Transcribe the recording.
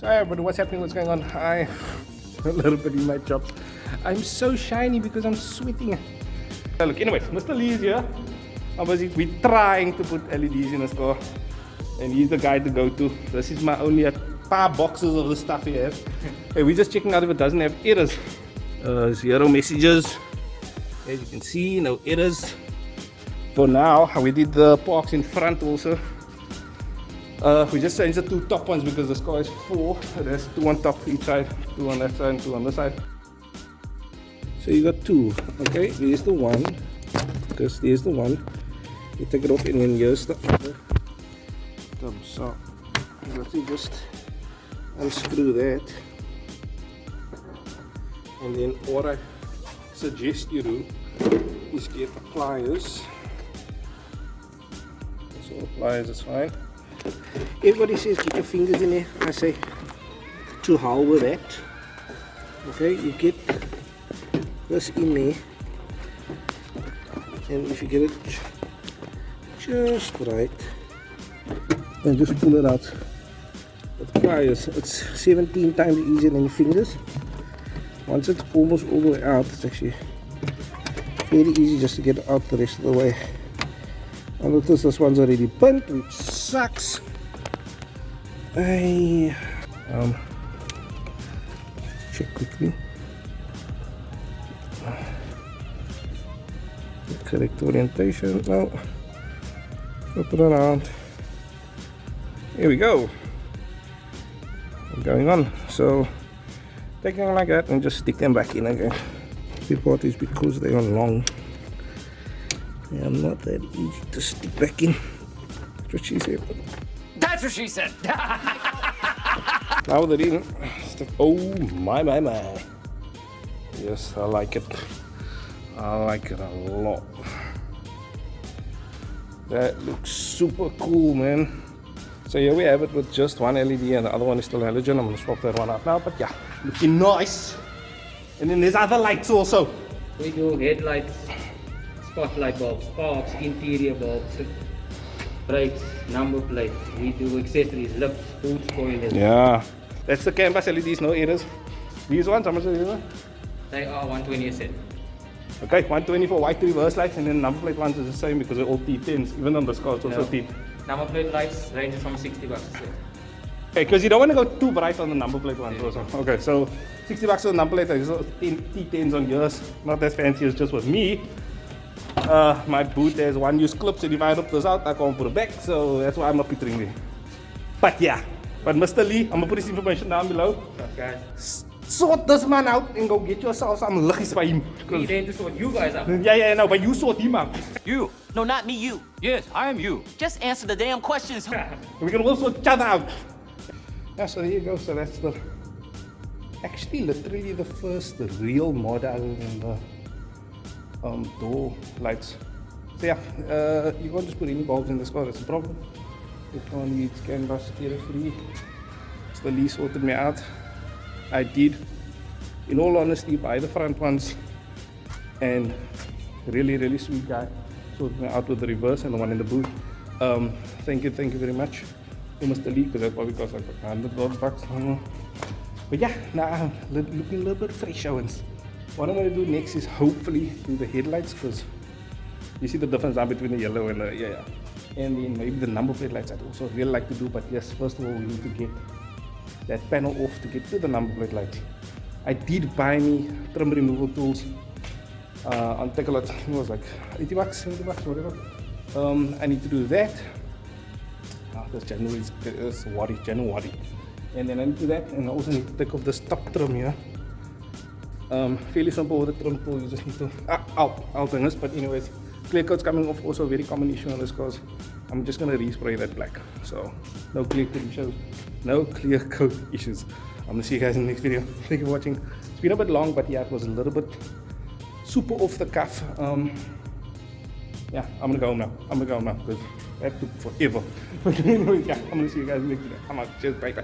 Sorry everybody, what's happening, what's going on? I'm a little bit in my chops. I'm so shiny because I'm sweating. Look, anyways, Mr. Lee is here. Obviously, we're trying to put LEDs in his car, and he's the guy to go to. This is my only paar boxes of the stuff he has. Hey, we're just checking out if it doesn't have errors. Zero messages. As you can see, no errors. For now, we did the parks in front also. We just changed the two top ones because the car is full. There's two on top each side, two on that side and two on this side. So you got two. Okay, there's the one. Because there's the one. You take it off and then here's the other. So let me just unscrew that. And then what I suggest you do is get the pliers. So pliers is fine. Everybody says get your fingers in there. I say to hell with that. Okay, you get this in there, and if you get it just right, and just pull it out with pliers. It's 17 times easier than your fingers. Once it's almost all the way out, it's actually very easy just to get it out the rest of the way. I notice this one's already bent, which sucks. Check quickly. The correct orientation. No. Flip it around. Here we go. Going on. So take them like that and just stick them back in again. We bought these because they are long. They are not that easy to stick back in. That's what she said. That's what she said. Now they're in. Oh my. Yes, I like it. I like it a lot. That looks super cool, man. So here we have it with just one LED and the other one is still halogen. I'm gonna swap that one out now, but yeah, looking nice. And then there's other lights also. We do headlights, spotlight bulbs, sparks, interior bulbs, brakes, number plates. We do accessories, lips, boot spoilers. Yeah, that's the canvas LEDs, no errors. These ones, how much are these? They are 120 a set. Okay, 120 for white reverse lights, and then number plate ones is the same because they're all T10s. Even on the car, it's also No. T. Number plate lights ranges from 60 bucks a set. Okay, because you don't want to go too bright on the number plate ones also. Okay, so 60 bucks on the number plate, there's T10s on yours. Not as fancy as just with me. My boot has one use clips, and if I rip this out, I can't put it back, so that's why I'm not picturing it. But yeah, but Mr. Lee, I'm gonna put his information down below. Guys, Sort this man out and go get yourself some liggies by him. we need to sort you guys out. Yeah, no, but you sort him out. You. No, not me, you. Yes, I am you. Just answer the damn questions. We can all sort each other out. Yeah, so there you go. So that's the actually literally the first real mod other than the door lights. So yeah, you can't just put any bulbs in this car, that's the problem. You can't use canvas tear free. So the Lee sorted me out. I did, in all honesty, buy the front ones, and really sweet guy sorted me out with the reverse and the one in the boot. Thank you very much to Mr. Lee, because that probably cost like $100 bucks. I don't know. But yeah, now I'm looking a little bit fresh. What I'm going to do next is hopefully do the headlights, because you see the difference now between the yellow and the and then maybe the number plate lights I'd also really like to do. But yes, first of all, we need to get that panel off to get to the number plate light. I did buy me trim removal tools on Takealot. It was like 80 bucks, 70 bucks, whatever. I need to do that. This January is January. And then I need to do that, and I also need to take off this top trim here. Fairly simple with the trim tool, you just need to, I'll bring this, but anyways, clear coat's coming off, also a very common issue on this cars. I'm just gonna respray that black. So, no clear coat issues. No clear coat issues. I'm gonna see you guys in the next video. Thank you for watching. It's been a bit long, but yeah, it was a little bit super off the cuff. Yeah, I'm gonna go home now because that took forever. But anyway, yeah, I'm gonna see you guys in the next video. Come on, cheers, bye.